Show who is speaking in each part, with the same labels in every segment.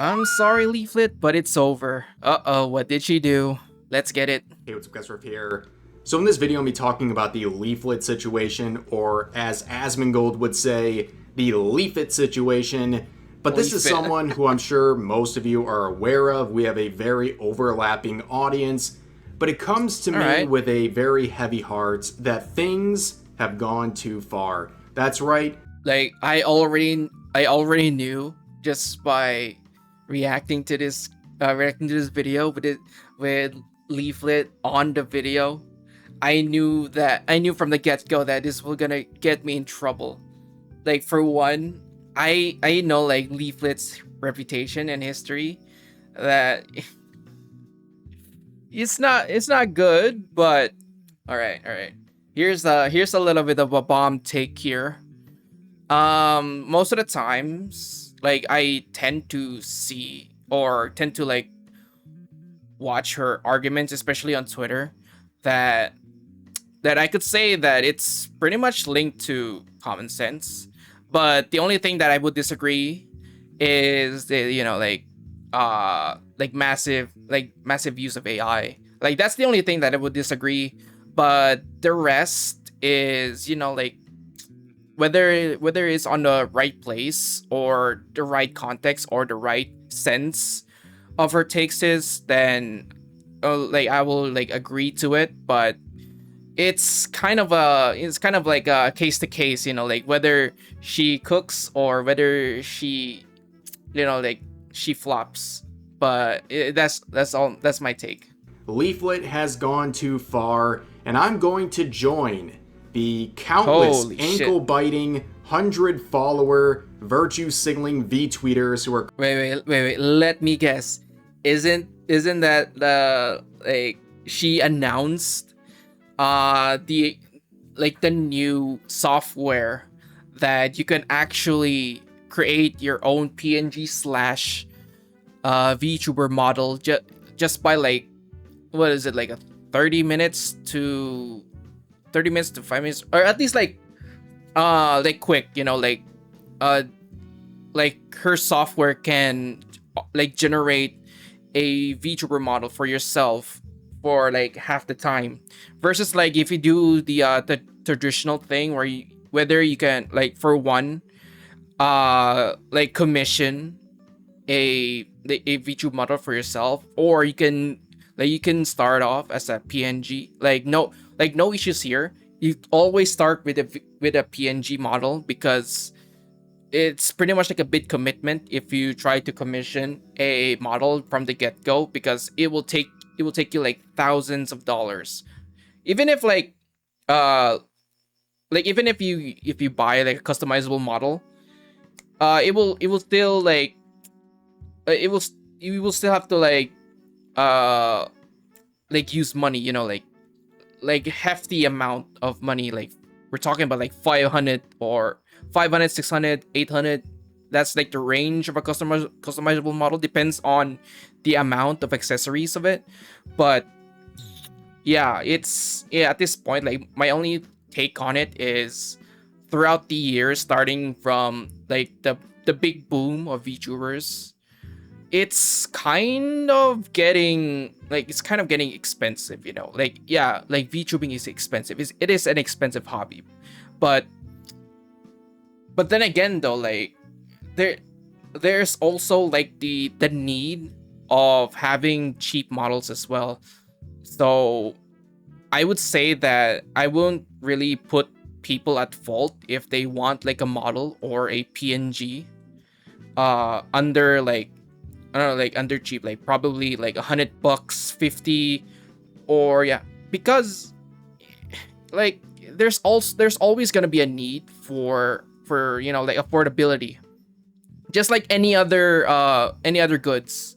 Speaker 1: I'm sorry, Leaflit, but it's over. Uh-oh, what did she do? Let's get it.
Speaker 2: Hey, what's up guys, Riff here. So in this video, I'm going to be talking about the Leaflit situation, or as Asmongold would say, the Leafit situation. But this is
Speaker 1: Leafit.
Speaker 2: someone who I'm sure most of you are aware of. We have a very overlapping audience. But it comes to me
Speaker 1: Alright.
Speaker 2: with a very heavy heart that things have gone too far. That's right.
Speaker 1: Like, I already knew just by reacting to this video with Leaflit on the video. I knew from the get-go that this was gonna get me in trouble. Like, for one, I know like Leaflit's reputation and history, that it's not good, but all right. Here's a little bit of a bomb take here. Most of the times, like, I tend to see or tend to like watch her arguments, especially on Twitter, that I could say that it's pretty much linked to common sense. But the only thing that I would disagree is the, like massive use of AI. Like, that's the only thing that I would disagree. But the rest is, like, whether it's on the right place or the right context or the right sense of her takes is, then like, I will like agree to it. But it's kind of like a case to case, like whether she cooks or whether she, like, she flops. But that's my take.
Speaker 2: Leaflit has gone too far, and I'm going to join the countless
Speaker 1: Holy shit.
Speaker 2: ankle-biting, 100-follower, virtue-signaling V-tweeters who are...
Speaker 1: Wait. Let me guess. Isn't that the, like, she announced the new software that you can actually create your own PNG slash VTuber model just by, like, what is it, like a 30 minutes to 5 minutes, or at least like quick, like her software can like generate a VTuber model for yourself for like half the time, versus like if you do the traditional thing whether you can, like, for one, like, commission a VTuber model for yourself, or you can start off as a PNG. No issues here. You always start with a PNG model, because it's pretty much like a big commitment if you try to commission a model from the get-go, because it will take you like thousands of dollars. Even if even if you buy like a customizable model, it will still like you will still have to use money, like hefty amount of money. Like, we're talking about like 500 or 500, 600, 800. That's like the range of a customizable model. Depends on the amount of accessories of it. But yeah, at this point, like, my only take on it is, throughout the years, starting from like the big boom of VTubers, it's kind of getting expensive, like, yeah, like, VTubing is expensive. It is an expensive hobby. But then again, though, like, there's also like the need of having cheap models as well. So I would say that I won't really put people at fault if they want like a model or a PNG under, like, I don't know, like, under cheap, like probably like $100, 50, or yeah, because like there's always gonna be a need for like affordability, just like any other goods.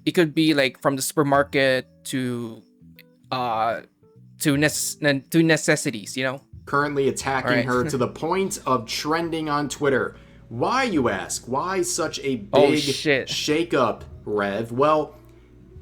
Speaker 1: It could be like from the supermarket to necessities,
Speaker 2: currently attacking
Speaker 1: Alright.
Speaker 2: her to the point of trending on Twitter. Why, you ask? Why such a big
Speaker 1: Oh, shit.
Speaker 2: shakeup, Rev? Well,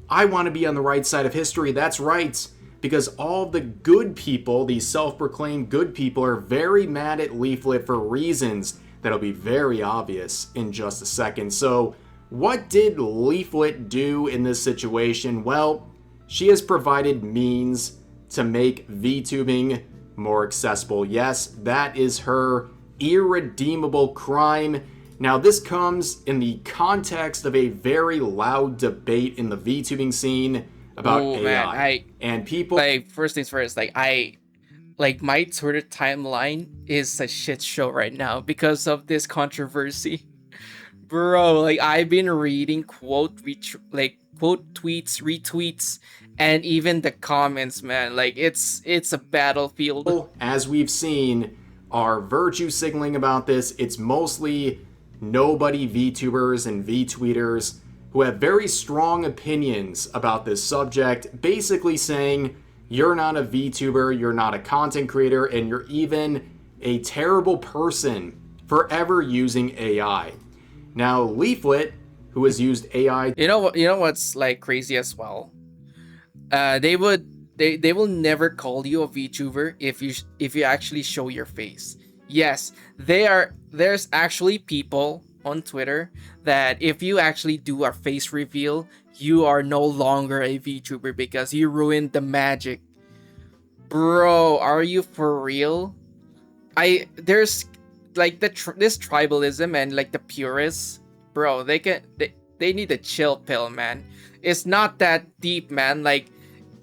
Speaker 2: I want to be on the right side of history. That's right. Because all the good people, these self-proclaimed good people, are very mad at Leaflit for reasons that'll be very obvious in just a second. So What did Leaflit do in this situation? Well, she has provided means to make VTubing more accessible. Yes, that is her irredeemable crime. Now, this comes in the context of a very loud debate in the VTubing scene about
Speaker 1: Oh man,
Speaker 2: AI. And people,
Speaker 1: like first things first, like my Twitter timeline is a shit show right now because of this controversy. Bro, like I've been reading quote tweets, retweets, and even the comments, man. Like it's a battlefield.
Speaker 2: as we've seen, are virtue signaling about this. It's mostly nobody VTubers and VTweeters who have very strong opinions about this subject, basically saying you're not a VTuber, you're not a content creator, and you're even a terrible person for ever using AI. Now, Leaflit, who has used AI,
Speaker 1: You know what's like crazy as well? They will never call you a VTuber if you actually show your face. Yes, there's actually people on Twitter that if you actually do a face reveal, you are no longer a VTuber because you ruined the magic. Bro, are you for real? There's like this tribalism and like the purists, bro. They need a chill pill, man. It's not that deep, man. Like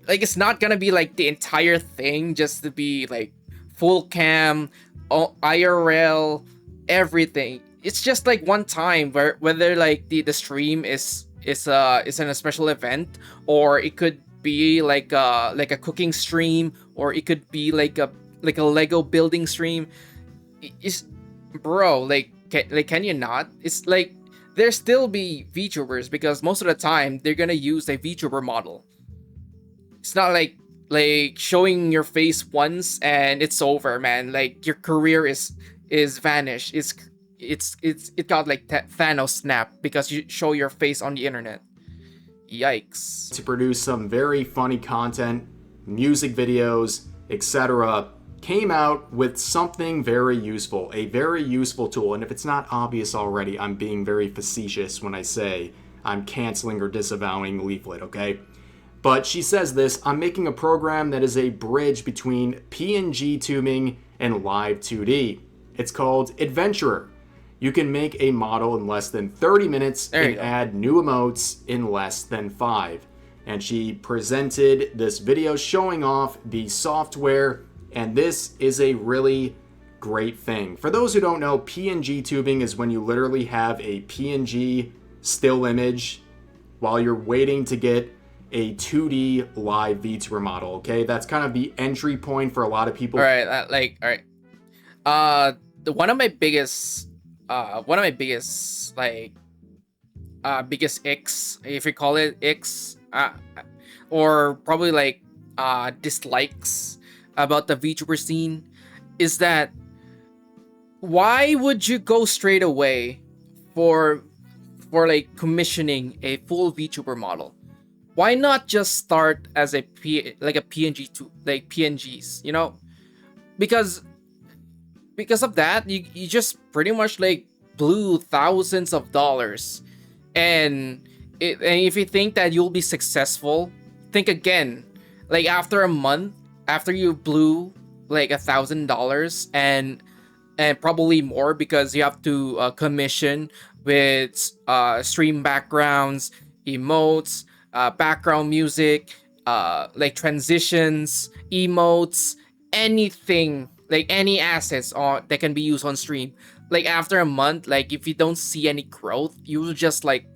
Speaker 1: it's not gonna be like the entire thing just to be like full cam, IRL, everything. It's just like one time where whether like the stream is in a special event, or it could be like a cooking stream, or it could be like a Lego building stream. It's bro, can you not? It's like there still be VTubers because most of the time they're gonna use a VTuber model. It's not like showing your face once and it's over, man. Like your career is vanished. It got like Thanos snap because you show your face on the internet. Yikes.
Speaker 2: to produce some very funny content, music videos, etc., came out with something very useful, a very useful tool. And if it's not obvious already, I'm being very facetious when I say I'm canceling or disavowing Leaflit, okay? But she says this: I'm making a program that is a bridge between PNG tubing and live 2D. It's called Adventurer. You can make a model in less than 30 minutes and add new emotes in less than 5. And she presented this video showing off the software, and this is a really great thing. For those who don't know, PNG tubing is when you literally have a PNG still image while you're waiting to get a 2D live VTuber model, okay? That's kind of the entry point for a lot of people.
Speaker 1: All right, all right. One of my biggest biggest icks, if you call it icks, or probably like dislikes about the VTuber scene, is that why would you go straight away for like commissioning a full VTuber model? Why not just start as a PNG to like PNGs, you know? Because of that, you just pretty much like blew thousands of dollars. And if you think that you'll be successful, think again. Like after a month, after you blew like $1,000 and probably more because you have to commission with stream backgrounds, emotes, background music, like transitions, emotes, anything, like any assets that can be used on stream. Like after a month, like if you don't see any growth, you will just like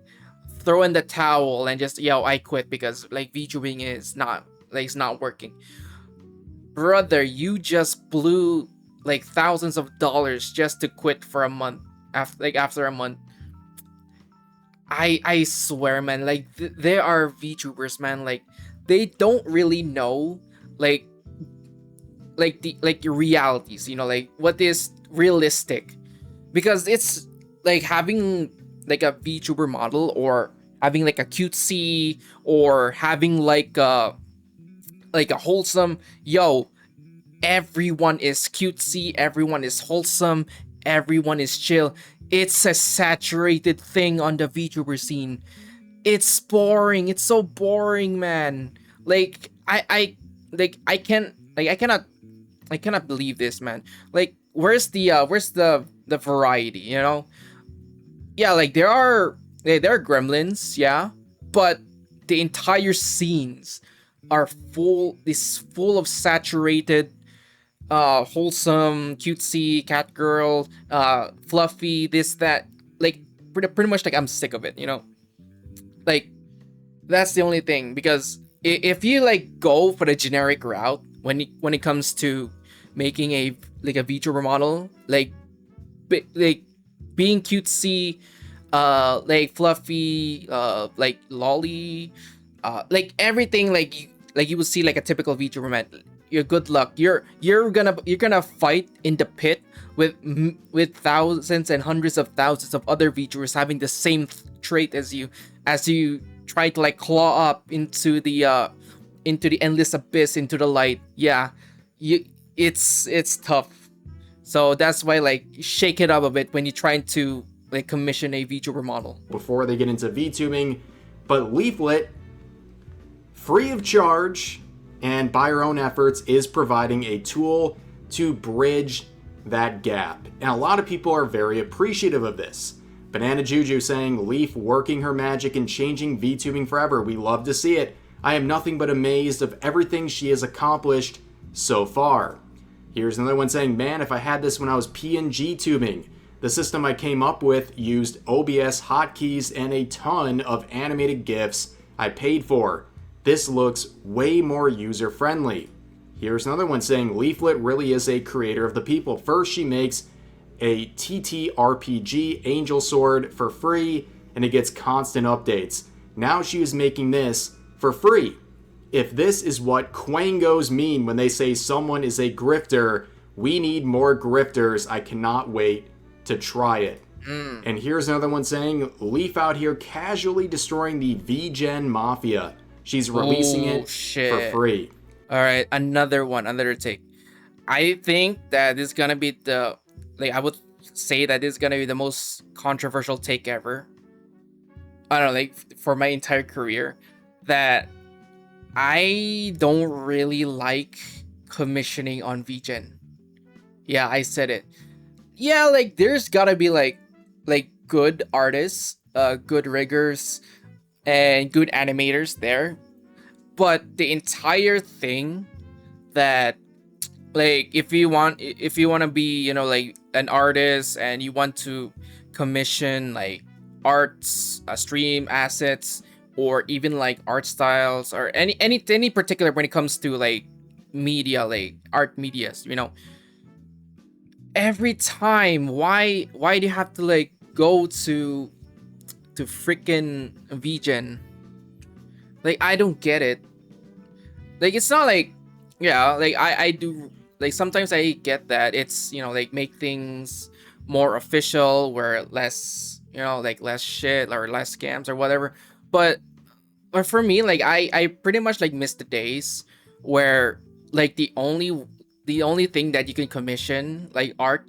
Speaker 1: throw in the towel and just I quit because like VTubing is not like it's not working. Brother, you just blew like thousands of dollars just to quit for a month. After a month, I swear, man, like there are VTubers, man, like they don't really know like the realities, you know, like what is realistic, because it's like having like a VTuber model, or having like a cutesy, or having like a wholesome. Everyone is cutesy, everyone is wholesome, everyone is chill. It's a saturated thing on the VTuber scene. It's boring. It's so boring, man. Like I can't like I cannot believe this, man. Like where's the variety, you know? Yeah, like there are gremlins, yeah, but the entire scenes are full of saturated wholesome, cutesy cat girl, fluffy, this that, like pretty much like I'm sick of it, you know? Like that's the only thing, because if you like go for the generic route when it comes to making a like a VTuber model, like being cutesy, like fluffy, like lolly, like everything, like you will see like a typical VTuber man. You're good luck. You're gonna fight in the pit with thousands and hundreds of thousands of other VTubers having the same trait as you try to like claw up into the endless abyss, into the light. Yeah, you it's tough. So that's why, like, shake it up a bit when you're trying to like commission a VTuber model.
Speaker 2: Before they get into VTubing, but Leaflit, free of charge and by our own efforts, is providing a tool to bridge that gap. And a lot of people are very appreciative of this. Banana Juju saying, Leaf working her magic and changing VTubing forever. We love to see it. I am nothing but amazed of everything she has accomplished so far. Here's another one saying, man, if I had this when I was PNG tubing. The system I came up with used OBS hotkeys and a ton of animated GIFs I paid for. This looks way more user-friendly. Here's another one saying, Leaflit really is a creator of the people. First, she makes a TTRPG Angel Sword for free, and it gets constant updates. Now she is making this for free. If this is what Quangos mean when they say someone is a grifter, we need more grifters. I cannot wait to try it. And here's another one saying, Leaf out here casually destroying the VGen Mafia. She's releasing it for free.
Speaker 1: All right, another take. I think that this is gonna be I would say that this is gonna be the most controversial take ever. I don't know, like for my entire career, that I don't really like commissioning on VGen. Yeah, I said it. Yeah, like there's gotta be like good artists, good riggers, and good animators there. But the entire thing, that like if you want to be, you know, like an artist and you want to commission like arts, stream assets, or even like art styles, or any particular, when it comes to like media, like art medias, you know, every time, why do you have to like go to freaking VGen? Like, I don't get it. Like, it's not like, yeah, like I do, like sometimes I get that it's, you know, like make things more official, where less, you know, like less shit or less scams or whatever. But for me, like I pretty much like miss the days where like the only thing that you can commission, like art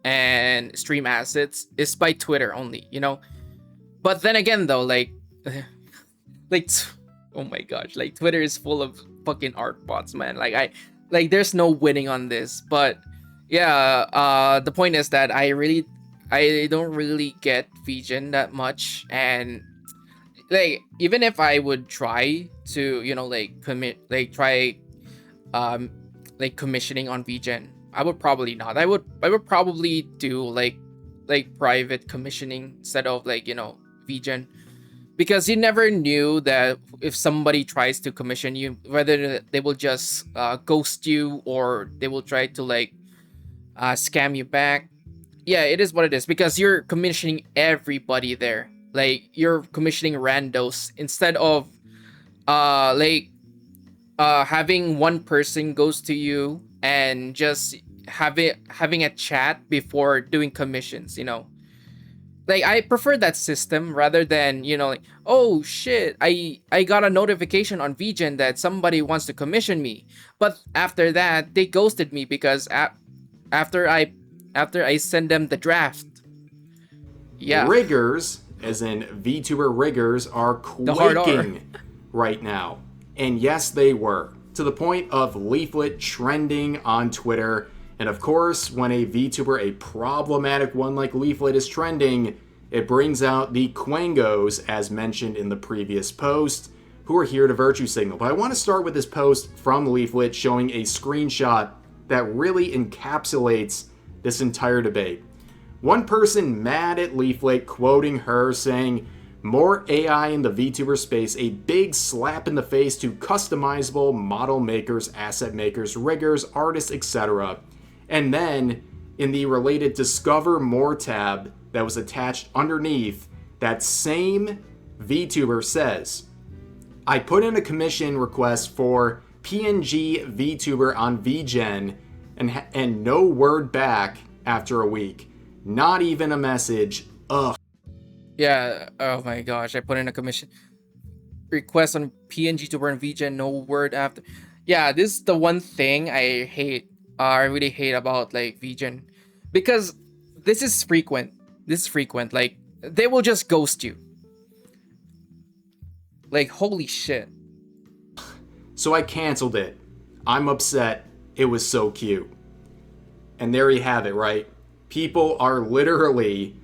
Speaker 1: and stream assets, is by Twitter only, you know. But then again though, like like oh my gosh, like Twitter is full of fucking art bots, man. Like there's no winning on this. But yeah, the point is that I don't really get VGen that much. And like, even if I would try to, you know, like like commissioning on VGen, I would probably not. I would probably do like private commissioning instead of, like, you know, VGen, because you never knew that if somebody tries to commission you, whether they will just ghost you, or they will try to like scam you back. Yeah, it is what it is, because you're commissioning everybody there. Like, you're commissioning randos instead of having one person goes to you and just having a chat before doing commissions, you know. Like, I prefer that system rather than, you know, like, oh shit, I got a notification on VGen that somebody wants to commission me, but after that they ghosted me because after after I send them the draft. Yeah,
Speaker 2: Riggers, as in VTuber riggers, are
Speaker 1: the hard R.
Speaker 2: quaking right now. And yes, they were. To the point of Leaflit trending on Twitter. And of course, when a VTuber, a problematic one like Leaflit, is trending, it brings out the Quangos, as mentioned in the previous post, who are here to virtue signal. But I want to start with this post from Leaflit showing a screenshot that really encapsulates this entire debate. One person mad at Leaflit, quoting her, saying, "More AI in the VTuber space, a big slap in the face to customizable model makers, asset makers, riggers, artists, etc." And then, in the related Discover More tab that was attached underneath, that same VTuber says, "I put in a commission request for PNG VTuber on VGen and no word back after a week. Not even a message. Ugh."
Speaker 1: Yeah. Oh my gosh, I put in a commission request on PNG to burn VGen, no word after. Yeah, this is the one thing I hate. I really hate about like VGen, because this is frequent. This is frequent. Like they will just ghost you. Like holy shit.
Speaker 2: So I canceled it. I'm upset. It was so cute. And there you have it, right? People are literally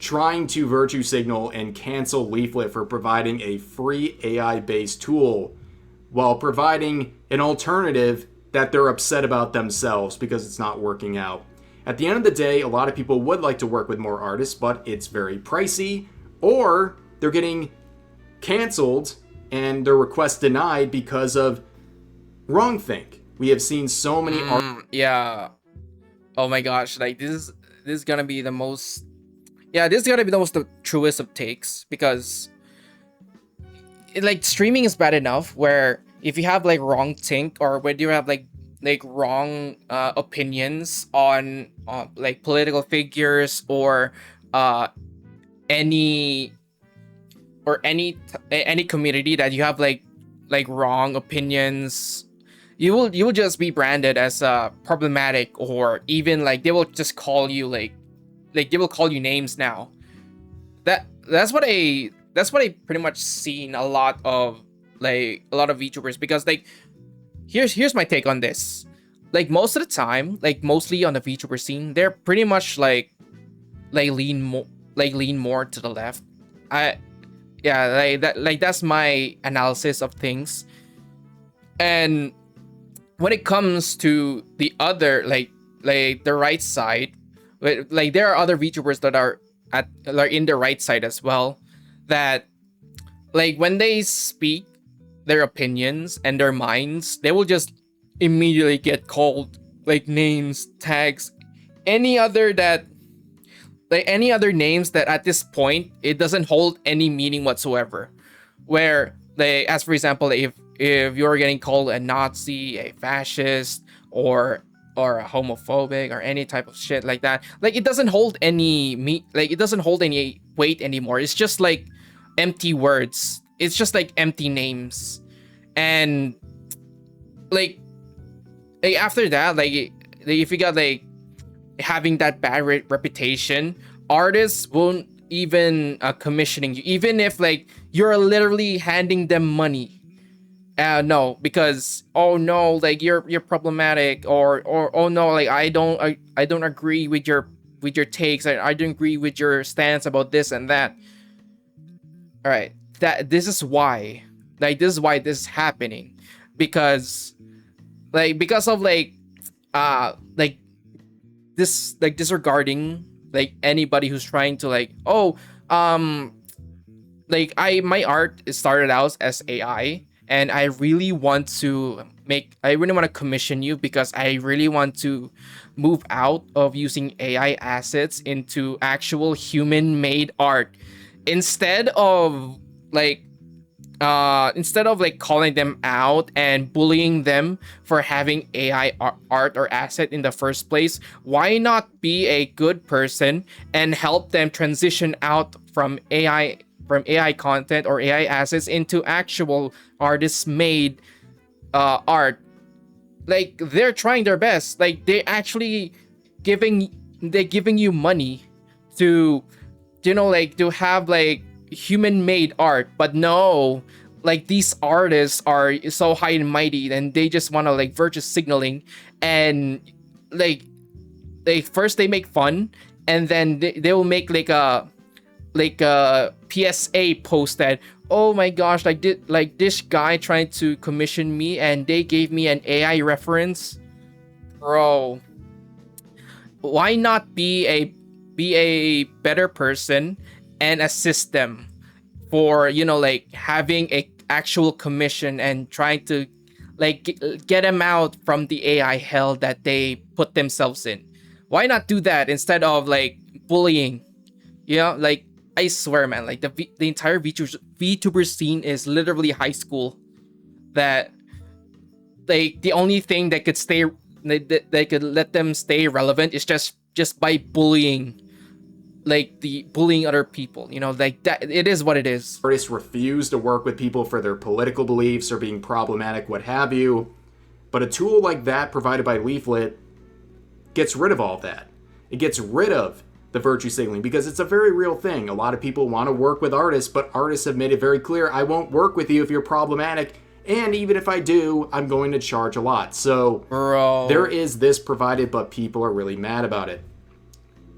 Speaker 2: trying to virtue signal and cancel Leaflit for providing a free AI-based tool while providing an alternative that they're upset about themselves because it's not working out. At the end of the day, a lot of people would like to work with more artists, but it's very pricey, or they're getting canceled and their request denied because of wrongthink. We have seen so many
Speaker 1: Yeah. Oh my gosh, like this is gonna be the most. Yeah, this is gonna be the most the truest of takes, because like streaming is bad enough where if you have like wrong think, or when you have like wrong opinions on like political figures or any any community, that you have like wrong opinions, you will just be branded as problematic, or even like they will just call you like they will call you names now. That's what I pretty much seen a lot of VTubers, because like here's my take on this. Like most of the time, like mostly on the VTuber scene, they're pretty much like lean more to the left. That's my analysis of things. And when it comes to the other like the right side, like there are other VTubers that are in the right side as well, that like when they speak their opinions and their minds, they will just immediately get called like names, tags, any other names that at this point it doesn't hold any meaning whatsoever. Where they, as for example, if you're getting called a Nazi, a fascist, or a homophobic, or any type of shit like that, like it doesn't hold any it doesn't hold any weight anymore. It's just like empty words. It's just like empty names. And like after that, like if you got like having that bad reputation, artists won't even commissioning you, even if like you're literally handing them money. No, because oh no, like you're problematic, or oh no, like I don't agree with your takes. I don't agree with your stance about this and that. All right, this is why this is happening, because of disregarding like anybody who's trying to like my art started out as AI, and I really want to commission you, because I really want to move out of using AI assets into actual human-made art, instead of calling them out and bullying them for having AI art or asset in the first place. Why not be a good person and help them transition out from AI content or AI assets into actual artists made art? Like they're trying their best. Like they actually giving they're giving you money to, like to have like human made art, but no, like these artists are so high and mighty and they just want to like virtue signaling, and like they first they make fun, and then they will make like a PSA post that, oh my gosh, like this guy trying to commission me and they gave me an AI reference. Bro, why not be a better person and assist them for, like having a actual commission and trying to like get them out from the AI hell that they put themselves in. Why not do that instead of like bullying? Like I swear, man, like the entire VTuber scene is literally high school. That like the only thing that could stay that could let them stay relevant is just by bullying, like the bullying other people. Like that. It is what it is.
Speaker 2: Artists refuse to work with people for their political beliefs or being problematic, what have you. But a tool like that provided by Leaflit gets rid of all that. It gets rid of the virtue signaling, because it's a very real thing. A lot of people want to work with artists, but artists have made it very clear, I won't work with you if you're problematic, and even if I do, I'm going to charge a lot. So
Speaker 1: Bro.
Speaker 2: There is this provided, but people are really mad about it.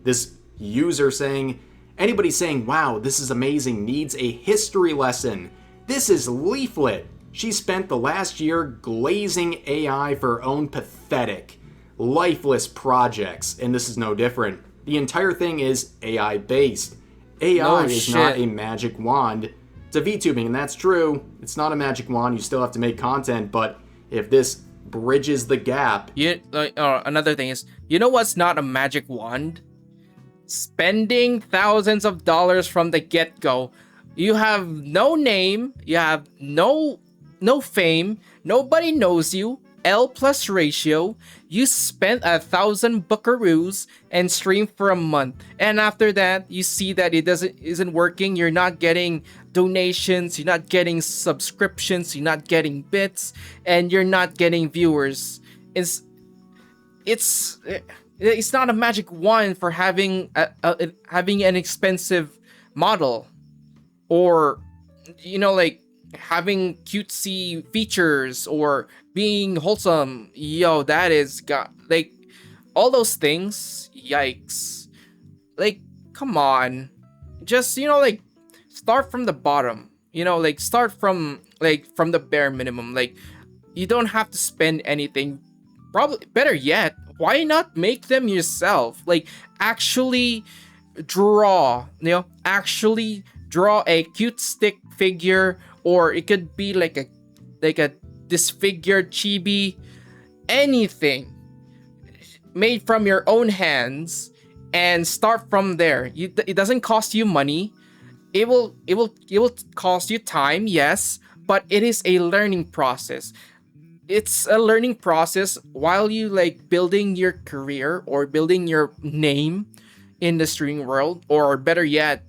Speaker 2: This user saying, anybody saying, wow, this is amazing, needs a history lesson. This is Leaflit. She spent the last year glazing AI for her own pathetic, lifeless projects, and this is no different. The entire thing is AI based. AI is not a magic wand to VTubing, and that's true. It's not a magic wand. You still have to make content, but if this bridges the gap...
Speaker 1: Another thing is, what's not a magic wand? Spending thousands of dollars from the get-go. You have no name, you have no fame, nobody knows you, L plus ratio, you spent 1,000 buckaroos and stream for a month, and after that you see that it isn't working. You're not getting donations, you're not getting subscriptions, you're not getting bits, and you're not getting viewers. It's not a magic wand for having an expensive model, or like having cutesy features or being wholesome. That is like all those things. Yikes. Like, come on. Just, like start from the bottom. Like start from the bare minimum. Like, you don't have to spend anything. Probably better yet, why not make them yourself? Like, actually draw a cute stick figure, or it could be like a disfigured chibi, anything made from your own hands, and start from there. It doesn't cost you money. It will cost you time, yes, but it is a learning process. It's a learning process while you like building your career or building your name in the streaming world, or better yet,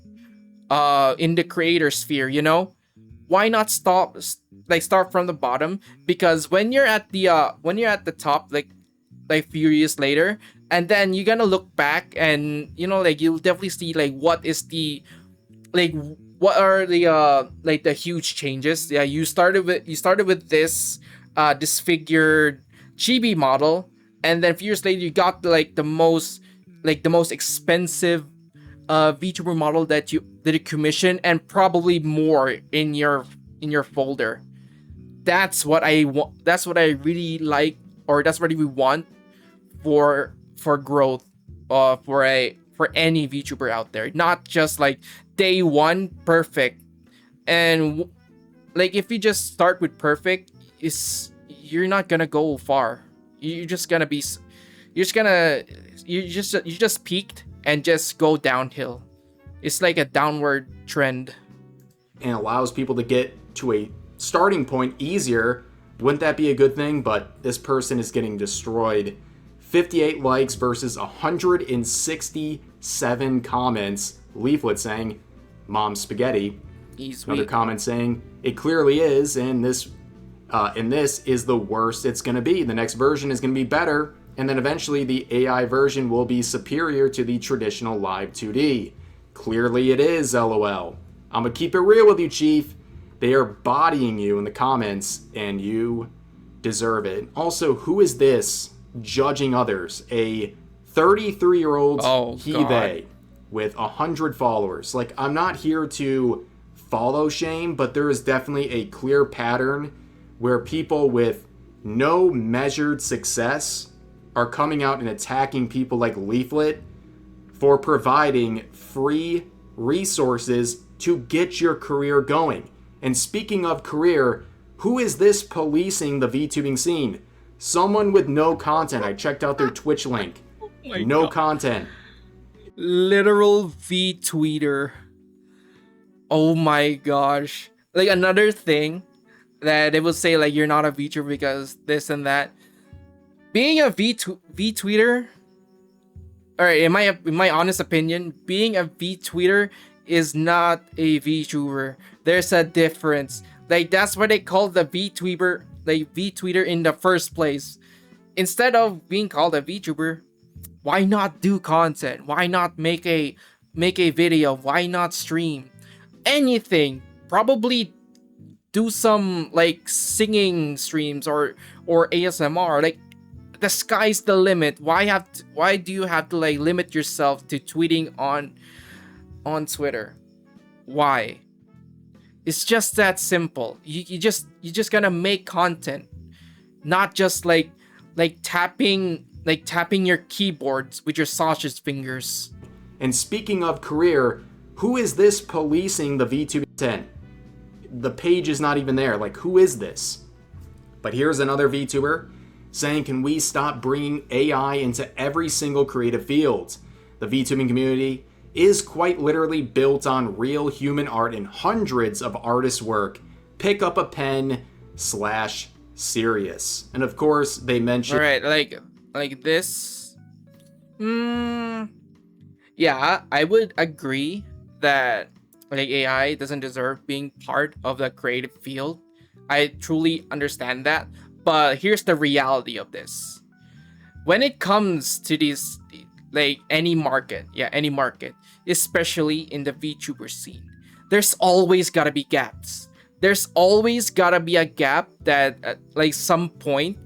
Speaker 1: in the creator sphere. Why not start from the bottom? Because when you're at the top, like few years later, and then you're gonna look back and like you'll definitely see like what are the huge changes. Yeah, you started with this disfigured chibi model, and then a few years later you got the most expensive VTuber model that you commission, and probably more in your folder. That's what I want. That's what I really like, or that's what we want for growth, for any VTuber out there. Not just like day one perfect, and like if you just start with perfect, you're not gonna go far. You just peaked and just go downhill. It's like a downward trend.
Speaker 2: And allows people to get to a starting point easier. Wouldn't that be a good thing? But this person is getting destroyed. 58 likes versus 167 comments. Leaflit saying, Mom Spaghetti. Another comment saying, it clearly is, and this is the worst it's going to be. The next version is going to be better. and then eventually the AI version will be superior to the traditional live 2D. Clearly it is, lol. I'm gonna keep it real with you, Chief. They are bodying you in the comments, and you deserve it. Also, who is this judging others? A 33-year-old he-they with 100 followers. Like, I'm not here to follow shame, but there is definitely a clear pattern where people with no measured success are coming out and attacking people like Leaflit for providing free resources to get your career going. And speaking of career, who is this policing the VTubing scene? Someone with no content. I checked out their Twitch link. No content.
Speaker 1: Literal V-tweeter. Oh my gosh. Like, another thing that they will say, like, you're not a VTuber because this and that. Being a V-tweeter, alright, in my honest opinion, being a V-tweeter is not a VTuber. There's a difference. Like, that's what they call the V-tweeter, like V-tweeter in the first place. Instead of being called a VTuber, why not do content? Why not make a video? Why not stream? Anything. Probably do some like singing streams or ASMR. Like, the sky's the limit. Why do you have to like limit yourself to tweeting on Twitter? Why? It's just that simple. You just gotta make content, not just like tapping your keyboards with your sausage fingers.
Speaker 2: And speaking of career, who is this policing the VTubing 10? The page is not even there. Like, who is this? But here's another VTuber saying, can we stop bringing AI into every single creative field? The VTubing community is quite literally built on real human art and hundreds of artists' work. Pick up a pen / serious. And of course, they mentioned...
Speaker 1: Alright, like this... Yeah, I would agree that like AI doesn't deserve being part of the creative field. I truly understand that. But here's the reality of this. When it comes to these, like any market, especially in the VTuber scene, there's always gotta be gaps. There's always gotta be a gap that at like some point,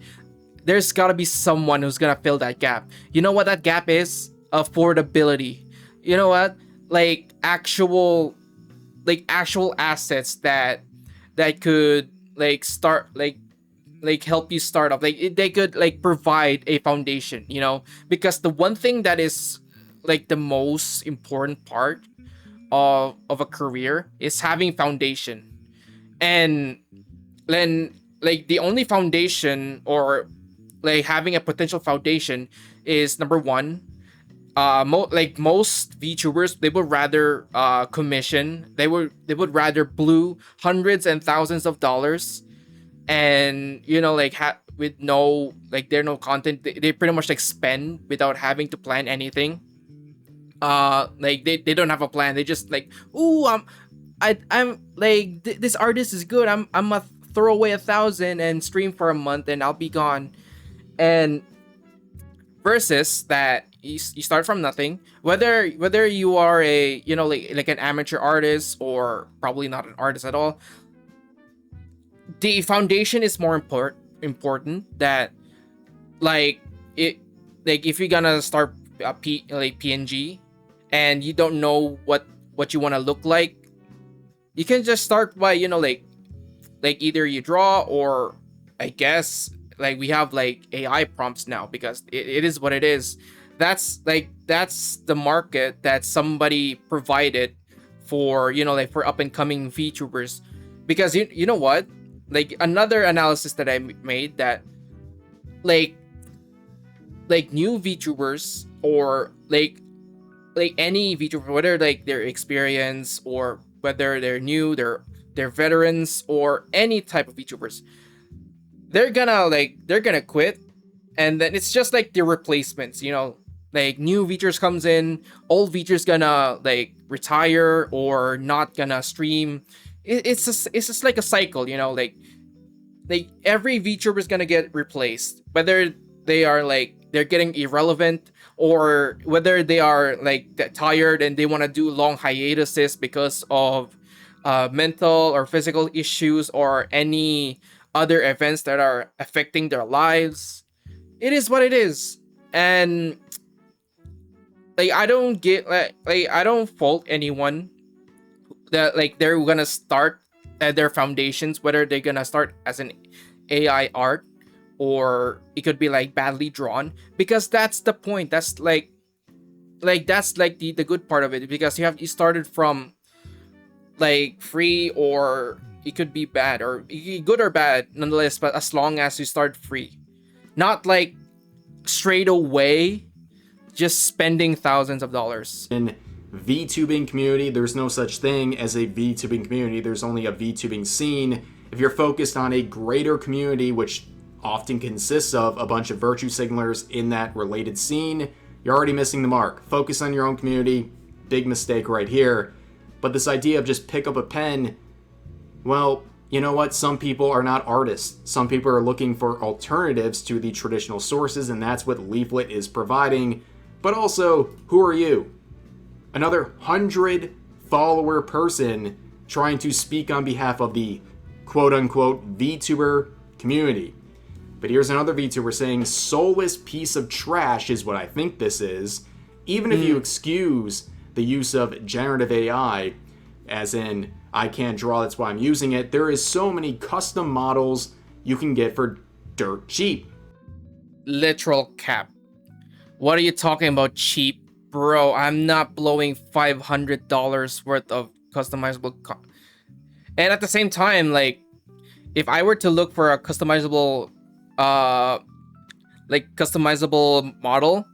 Speaker 1: there's gotta be someone who's gonna fill that gap. You know what that gap is? Affordability. You know what? Like actual assets that could like start like help you start up. Like they could like provide a foundation, you know, because the one thing that is like the most important part of a career is having foundation. And then like the only foundation or like having a potential foundation is number one, most VTubers, they would rather commission, they would rather blue hundreds and thousands of dollars, and you know like with no like there no content, they pretty much like spend without having to plan anything. Like they don't have a plan. They just like, ooh, I'm like this artist is good. I'm gonna throw away 1,000 and stream for a month and I'll be gone. And versus that you start from nothing, whether you are a you know like an amateur artist or probably not an artist at all. The foundation is more important. That like it like if you're gonna start a PNG and you don't know what you want to look like, you can just start by you know like either you draw, or I guess like we have like AI prompts now, because it is what it is. That's the market that somebody provided for you know like for up and coming VTubers. Because you know what, like another analysis that I made, that like new VTubers or like any VTuber, whether like their experience or whether they're new, they're veterans or any type of VTubers, they're gonna quit, and then it's just like the replacements, you know, like new VTubers comes in, old VTubers gonna like retire or not gonna stream. It's just like a cycle, you know, like every VTuber is gonna get replaced, whether they are like they're getting irrelevant, or whether they are like tired and they want to do long hiatuses because of mental or physical issues or any other events that are affecting their lives. It is what it is. And like I don't get like I don't fault anyone that like they're gonna start at their foundations, whether they're gonna start as an AI art or it could be like badly drawn, because that's the point. That's like the good part of it, because you started from like free, or it could be bad or good or bad nonetheless, but as long as you start free, not like straight away just spending thousands of dollars.
Speaker 2: In VTubing community, there's no such thing as a VTubing community. There's only a VTubing scene. If you're focused on a greater community, which often consists of a bunch of virtue signalers in that related scene, you're already missing the mark. Focus on your own community. Big mistake right here. But this idea of just pick up a pen, well, you know what? Some people are not artists. Some people are looking for alternatives to the traditional sources, and that's what Leaflit is providing. But also, who are you? Another 100 follower person trying to speak on behalf of the quote-unquote VTuber community. But here's another VTuber saying, soulless piece of trash is what I think this is. Even if you excuse the use of generative AI, as in, I can't draw, that's why I'm using it, there is so many custom models you can get for dirt cheap.
Speaker 1: Literal cap. What are you talking about cheap? Bro, I'm not blowing $500 worth of customizable and at the same time, like, if I were to look for a customizable model,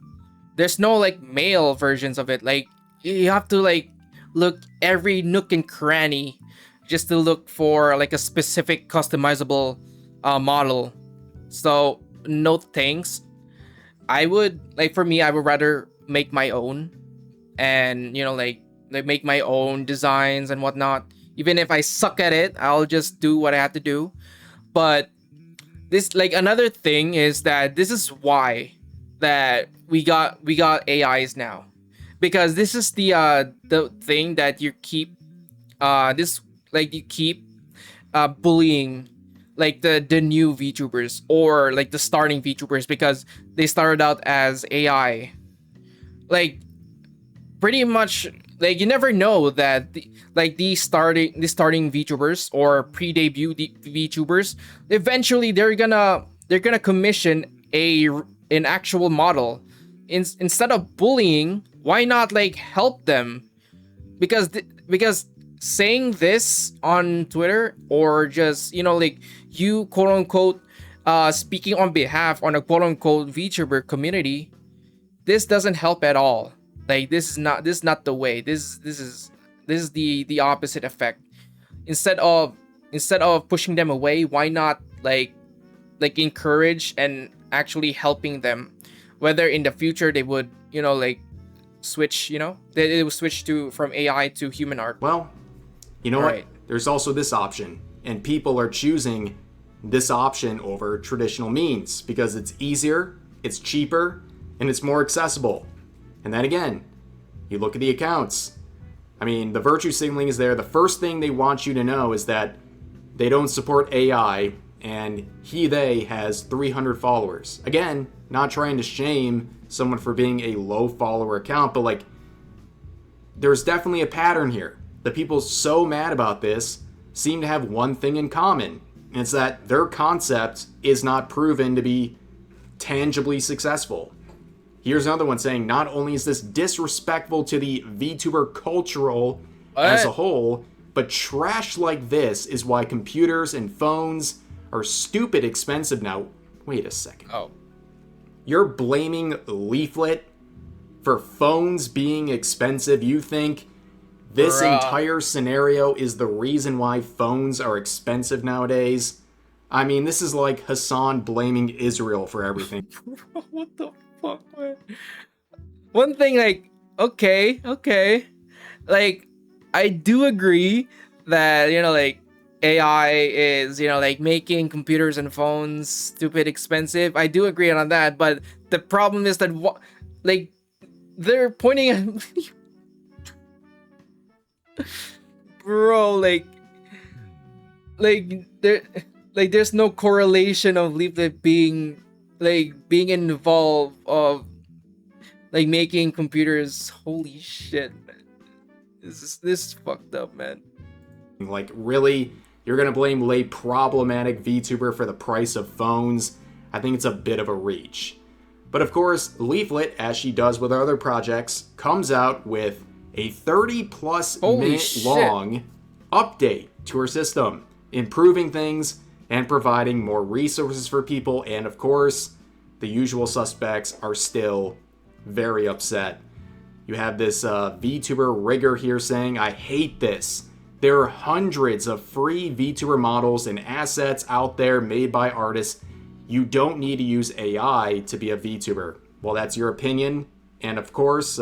Speaker 1: there's no like male versions of it. Like, you have to like look every nook and cranny just to look for like a specific customizable model. So no thanks. I would like, for me, I would rather make my own, and like make my own designs and whatnot. Even if I suck at it, I'll just do what I have to do. But this, like, another thing is that this is why that we got AIs now, because this is the thing that you keep bullying like the new VTubers, or like the starting VTubers, because they started out as AI. Like, pretty much, like, you never know that these starting VTubers or pre-debut VTubers, eventually they're gonna commission an actual model. Instead of bullying, why not like help them? Because saying this on Twitter, or just like you quote unquote speaking on behalf on a quote unquote VTuber community, this doesn't help at all. Like, this is not the way. This is the opposite effect. Instead of pushing them away, why not like encourage and actually helping them, whether in the future they would like switch, they would switch from AI to human art.
Speaker 2: Well, you know what? There's also this option, and people are choosing this option over traditional means because it's easier, it's cheaper, and it's more accessible. And then again, you look at the accounts. I mean, the virtue signaling is there. The first thing they want you to know is that they don't support AI, and they has 300 followers. Again, not trying to shame someone for being a low follower account, but like, there's definitely a pattern here. The people so mad about this seem to have one thing in common, and it's that their concept is not proven to be tangibly successful. Here's another one saying, not only is this disrespectful to the VTuber cultural as a whole, but trash like this is why computers and phones are stupid expensive now. Wait a second.
Speaker 1: Oh.
Speaker 2: You're blaming Leaflit for phones being expensive? You think this entire scenario is the reason why phones are expensive nowadays? I mean, this is like Hassan blaming Israel for everything.
Speaker 1: What the fuck, man? One thing, like, okay. Like, I do agree that, like, AI is, like, making computers and phones stupid expensive. I do agree on that, but the problem is that like they're pointing at bro, there, like there's no correlation of Leaflit being involved of like making computers. Holy shit, man. This is fucked up, man.
Speaker 2: Like, really? You're gonna blame a problematic VTuber for the price of phones? I think it's a bit of a reach. But of course, Leaflit, as she does with her other projects, comes out with a 30-plus minute long update to her system, improving things and providing more resources for people. And of course, the usual suspects are still very upset. You have this VTuber rigger here saying, I hate this. There are hundreds of free VTuber models and assets out there made by artists. You don't need to use AI to be a VTuber. Well, that's your opinion. And of course,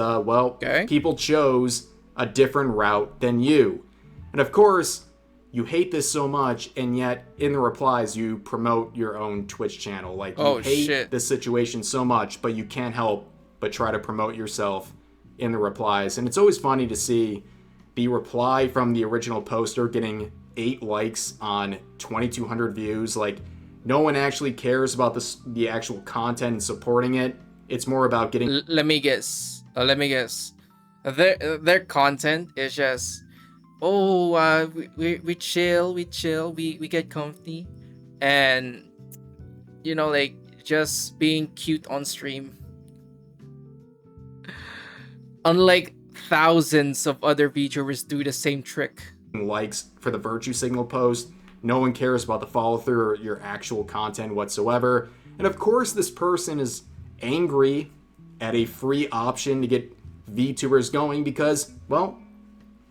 Speaker 2: people chose a different route than you. And of course, you hate this so much, and yet in the replies, you promote your own Twitch channel. Like, you hate this situation so much, but you can't help but try to promote yourself in the replies. And it's always funny to see the reply from the original poster getting 8 likes on 2,200 views. Like, no one actually cares about the actual content and supporting it. It's more about getting...
Speaker 1: Let me guess. Their content is just, we chill, we get comfy, and like just being cute on stream. Unlike thousands of other VTubers do the same trick.
Speaker 2: Likes for the virtue signal post. No one cares about the follow through or your actual content whatsoever. And of course, this person is angry at a free option to get VTubers going because, well,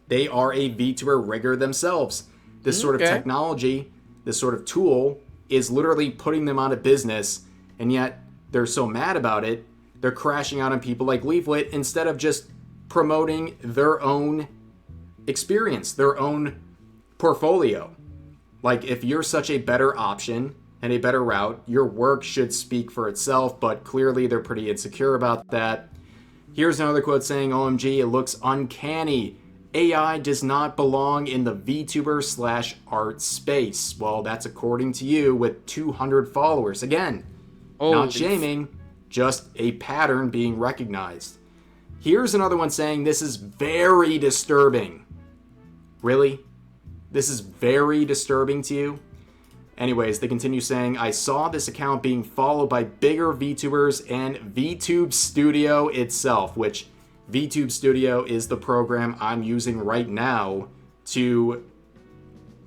Speaker 2: they are a VTuber rigger themselves. This sort of technology, this sort of tool is literally putting them out of business, and yet they're so mad about it, they're crashing out on people like Leaflit instead of just promoting their own experience, their own portfolio. Like, if you're such a better option and a better route, your work should speak for itself, but clearly they're pretty insecure about that. Here's another quote saying, OMG, it looks uncanny. AI does not belong in the VTuber/art space. Well, that's according to you with 200 followers. Again, not shaming, just a pattern being recognized. Here's another one saying, this is very disturbing. Really? This is very disturbing to you? Anyways, they continue saying, I saw this account being followed by bigger VTubers and VTube Studio itself, which VTube Studio is the program I'm using right now to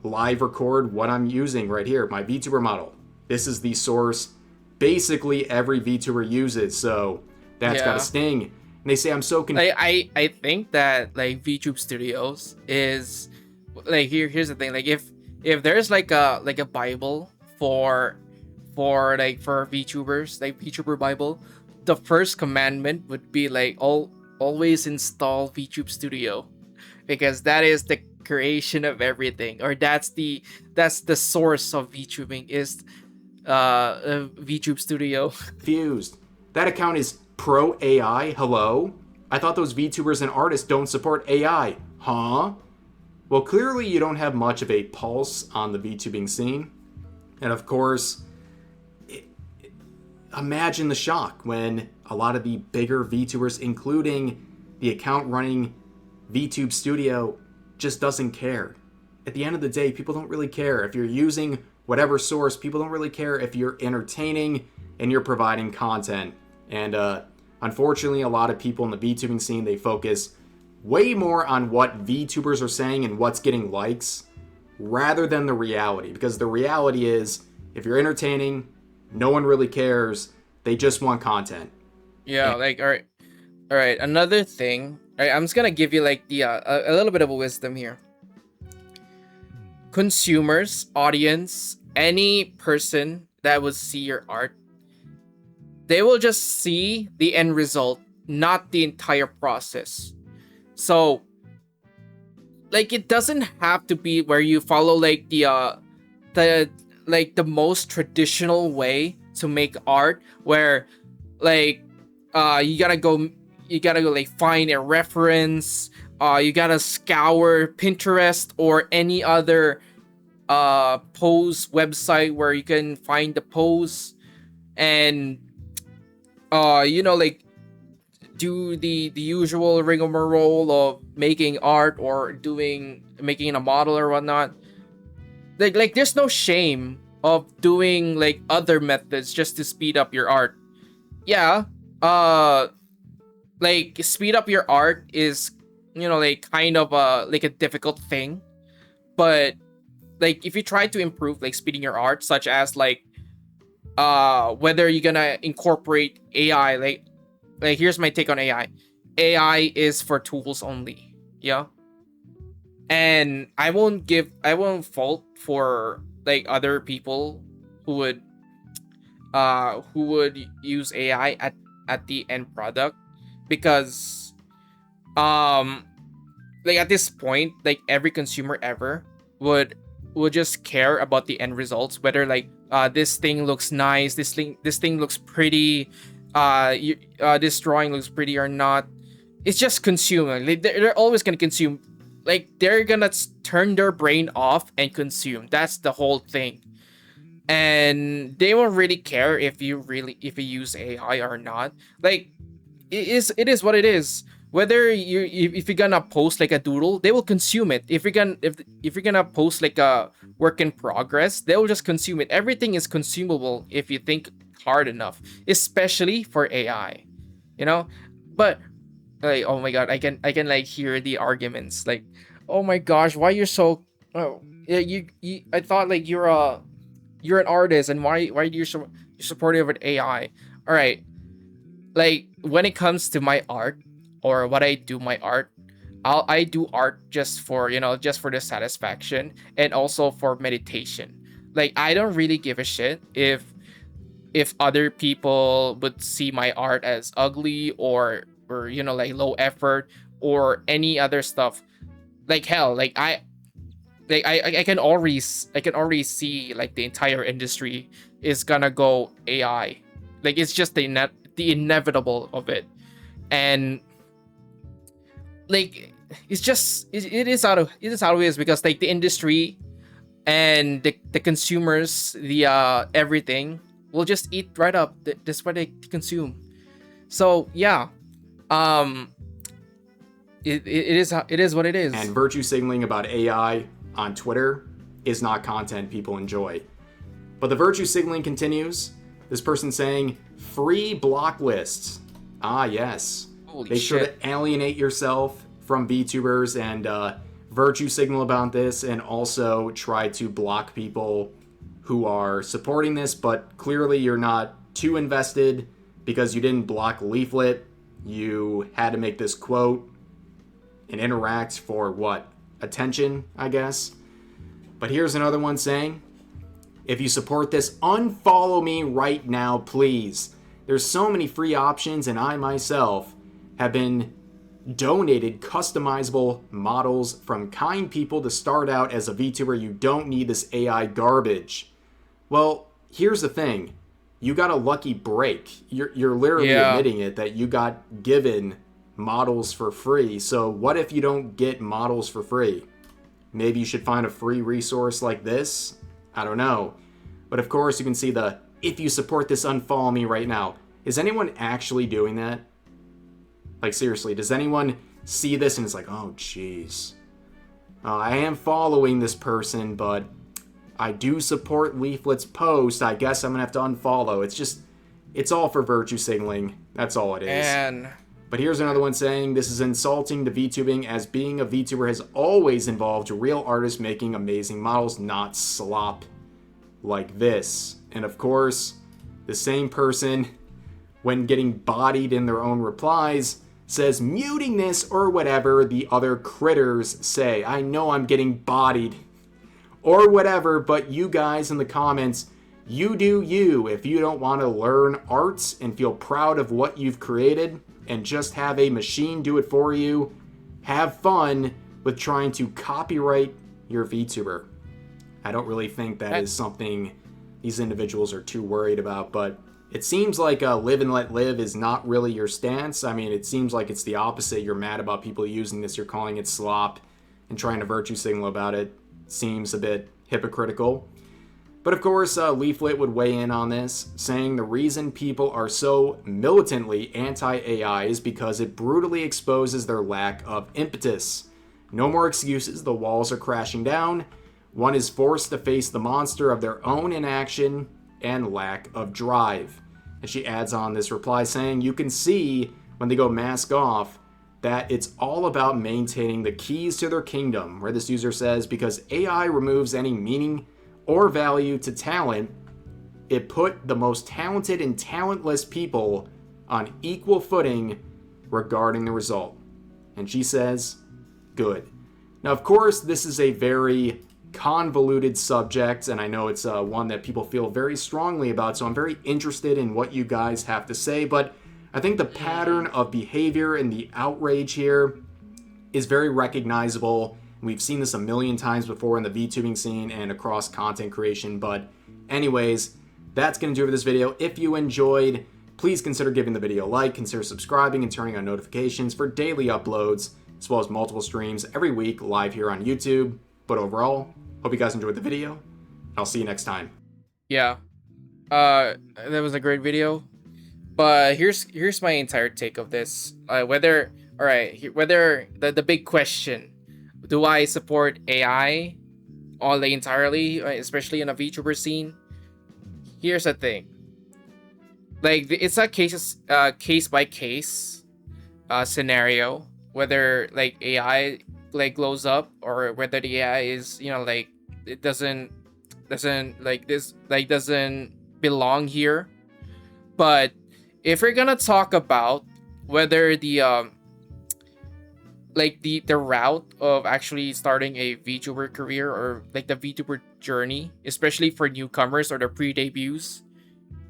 Speaker 2: live record what I'm using right here, my VTuber model. This is the source basically every VTuber uses, so that's gotta sting. And they say I'm so confused.
Speaker 1: I think that like VTube Studios is like here's the thing, like if there's like a Bible for VTubers, like VTuber Bible, the first commandment would be like always install VTube Studio, because that is the creation of everything, or that's the source of VTubing is VTube Studio.
Speaker 2: Confused. That account is pro AI. Hello? I thought those VTubers and artists don't support AI. Huh? Well, clearly you don't have much of a pulse on the VTubing scene. And of course, imagine the shock when a lot of the bigger VTubers, including the account running VTube Studio, just doesn't care. At the end of the day, people don't really care. If you're using whatever source, people don't really care if you're entertaining and you're providing content. And unfortunately, a lot of people in the VTubing scene, they focus way more on what VTubers are saying and what's getting likes rather than the reality. Because the reality is, if you're entertaining, no one really cares. They just want content.
Speaker 1: Yeah, like, all right. Another thing, all right, I'm just gonna give you like the a little bit of a wisdom here. Consumers, audience, any person that will see your art, they will just see the end result, not the entire process. So, like, it doesn't have to be where you follow like the most traditional way to make art, where Like, you gotta go, like find a reference. You gotta scour Pinterest or any other pose website where you can find the pose, and like do the usual rigmarole of making art or making a model or whatnot. Like there's no shame of doing like other methods just to speed up your art. Yeah, uh like speed up your art is, like kind of like a difficult thing, but like if you try to improve like speeding your art, such as like whether you're gonna incorporate AI, like here's my take on AI is for tools only. Yeah, and I won't fault for like other people who would use AI at the end product, because um like at this point, like every consumer ever would just care about the end results, whether like this thing looks nice, this thing looks pretty, this drawing looks pretty or not. It's just consuming. Like, they're always gonna consume. Like they're gonna turn their brain off and consume. That's the whole thing. And they won't really care if you use AI or not. Like it is what it is. Whether if you're gonna post like a doodle, they will consume it. If you're gonna post like a work in progress, they will just consume it. Everything is consumable if you think hard enough, especially for AI. You know, but like, oh my god, I can like hear the arguments like, oh my gosh, why you're so, oh yeah, you I thought like you're an artist, and why do you're supportive of AI? All right, like when it comes to my art or what I do my art, I do art just for, just for the satisfaction and also for meditation. Like I don't really give a shit if other people would see my art as ugly or like low effort or any other stuff. Like hell, I can already see like the entire industry is gonna go AI. Like it's just the inevitable of it. And like it is how it is, because like the industry and the consumers, the everything will just eat right up. That's what they consume. So yeah, um it is what it
Speaker 2: And
Speaker 1: is.
Speaker 2: virtue signaling about AI on Twitter is not content people enjoy. But the virtue signaling continues. This person saying, free block lists. Ah, yes.
Speaker 1: Holy
Speaker 2: Make sure
Speaker 1: shit.
Speaker 2: to alienate yourself from VTubers and virtue signal about this, and also try to block people who are supporting this, but clearly you're not too invested because you didn't block Leaflit. You had to make this quote and interact for what? Attention, I guess. But here's another one saying, if you support this, unfollow me right now, please. There's so many free options, and I myself have been donated customizable models from kind people to start out as a VTuber. You don't need this AI garbage. Well, here's the thing. You got a lucky break. You're literally
Speaker 1: Yeah.
Speaker 2: admitting it, that you got given models for free. So what if you don't get models for free? Maybe you should find a free resource like this? I don't know. But of course, you can see the, if you support this, unfollow me right now. Is anyone actually doing that? Like, seriously, does anyone see this and it's like, oh, jeez. I am following this person, but I do support Leaflit's post. I guess I'm going to have to unfollow. It's just, it's all for virtue signaling. That's all it is.
Speaker 1: And
Speaker 2: But here's another one saying, this is insulting to VTubing, as being a VTuber has always involved real artists making amazing models, not slop like this. And of course, the same person, when getting bodied in their own replies, says muting this or whatever the other critters say. I know I'm getting bodied or whatever, but you guys in the comments, you do you. If you don't want to learn arts and feel proud of what you've created and just have a machine do it for you, have fun with trying to copyright your VTuber. I don't really think that is something these individuals are too worried about, but It seems like live and let live is not really your stance. I mean, it seems like it's the opposite. You're mad about people using this, you're calling it slop, and trying to virtue signal about it seems a bit hypocritical. But of course, Leaflit would weigh in on this, saying the reason people are so militantly anti-AI is because it brutally exposes their lack of impetus. No more excuses, the walls are crashing down. One is forced to face the monster of their own inaction and lack of drive. And she adds on this reply saying, you can see when they go mask off that it's all about maintaining the keys to their kingdom, where this user says, because AI removes any meaning or value to talent, it put the most talented and talentless people on equal footing regarding the result. And she says, good. Now, of course, this is a very convoluted subject, and I know it's one that people feel very strongly about, so I'm very interested in what you guys have to say, but I think the pattern of behavior and the outrage here is very recognizable. We've seen this a million times before in the VTubing scene and across content creation, but anyways, that's going to do it for this video. If you enjoyed, please consider giving the video a like, consider subscribing and turning on notifications for daily uploads, as well as multiple streams every week live here on YouTube. But overall, hope you guys enjoyed the video. I'll see you next time.
Speaker 1: Yeah. That was a great video. But here's my entire take of this. Whether the big question, do I support AI all entirely, especially in a VTuber scene? Here's the thing. Like, it's a case by case scenario, whether like AI like glows up or whether the AI is, like, it doesn't belong here. But if we're gonna talk about whether the route of actually starting a VTuber career or like the VTuber journey, especially for newcomers or the pre-debuts,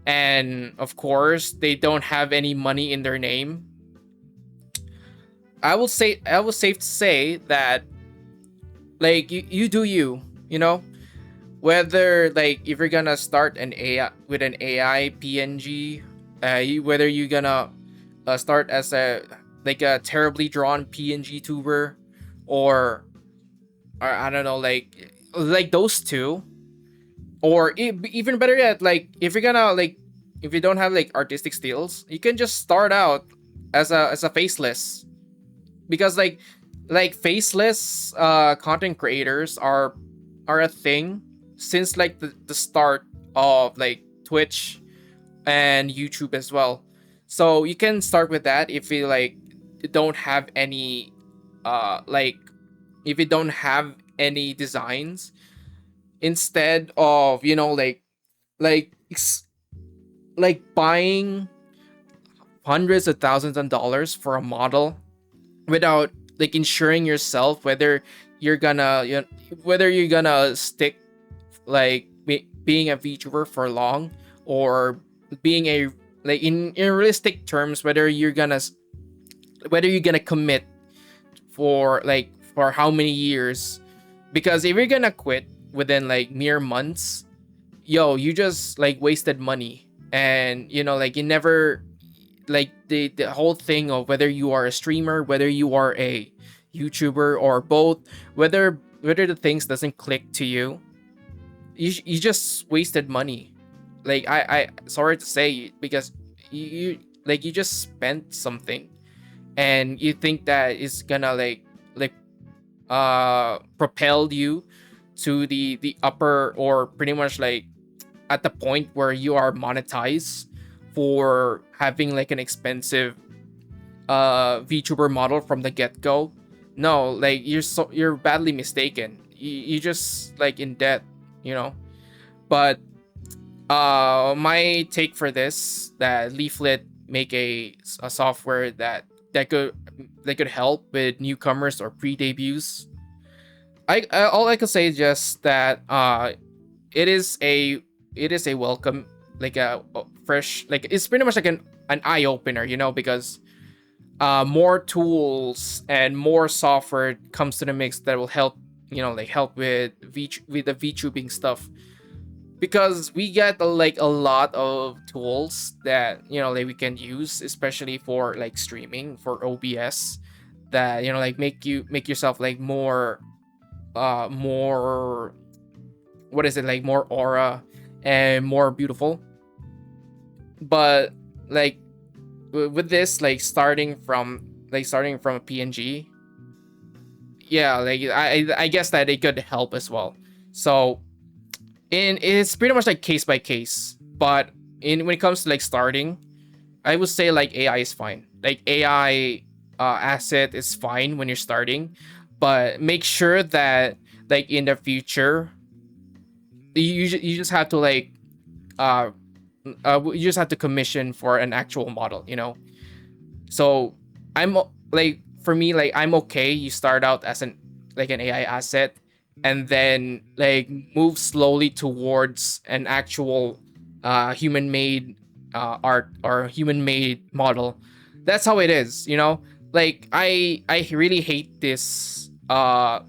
Speaker 1: and of course they don't have any money in their name, I will safe to say that, like, you do you, whether like if you're gonna start an AI with an AI PNG, whether you're gonna start as a terribly drawn PNG tuber, or I don't know, like those two, or even better yet, like if you're gonna if you don't have like artistic skills, you can just start out as a faceless, because like faceless content creators are a thing since like the start of like Twitch and YouTube as well. So you can start with that if you don't have any if you don't have any designs, instead of buying hundreds of thousands of dollars for a model without like ensuring yourself whether you're gonna stick being a VTuber for long, or being a in realistic terms whether you're gonna commit for how many years. Because if you're gonna quit within mere months, you just wasted money, and you never the whole thing of whether you are a streamer, whether you are a YouTuber, or both, whether the things doesn't click to you, you just wasted money. I sorry to say, because you just spent something and you think that it's gonna propel you to the upper, or pretty much at the point where you are monetized for having an expensive VTuber model from the get-go. No, you're badly mistaken. You just in debt, But my take for this, that Leaflit make a software that could help with newcomers or pre-debuts. All I could say is just that it is a welcome, a fresh, it's pretty much an eye opener, because more tools and more software comes to the mix that will help, help with the VTubing stuff. because we get like a lot of tools that like we can use, especially for like streaming for OBS, that like make yourself like more, what is it, like more aura and more beautiful. But like with this, like starting from a PNG, yeah, like I guess that it could help as well. So in it's pretty much like case by case, but in when it comes to like starting, I would say like AI is fine. Like AI asset is fine when you're starting, but make sure that like in the future you just have to like uh you just have to commission for an actual model, So like for me, like I'm okay. You start out as an AI asset, and then like move slowly towards an actual human made art or human made model. That's how it is, Like I really hate this like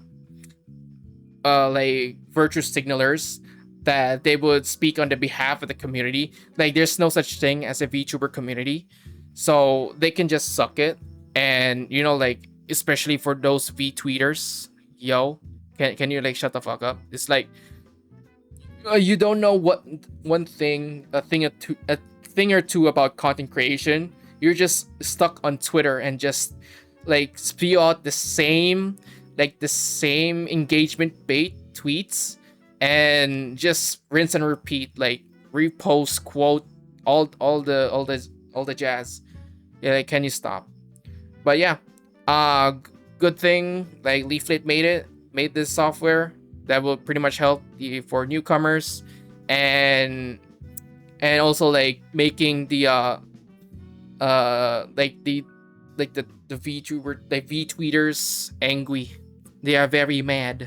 Speaker 1: virtue signalers that they would speak on the behalf of the community. Like there's no such thing as a VTuber community. So they can just suck it. And like especially for those V tweeters, yo, can you like shut the fuck up? It's like you don't know what one thing, a thing or two about content creation. You're just stuck on Twitter and just like spew out the same engagement bait tweets, and just rinse and repeat, like repost, quote, all the jazz. Yeah, like, can you stop? But yeah, good thing like Leaflit made this software that will pretty much help for newcomers, and also like making the like the VTuber, the V tweeters angry. They are very mad.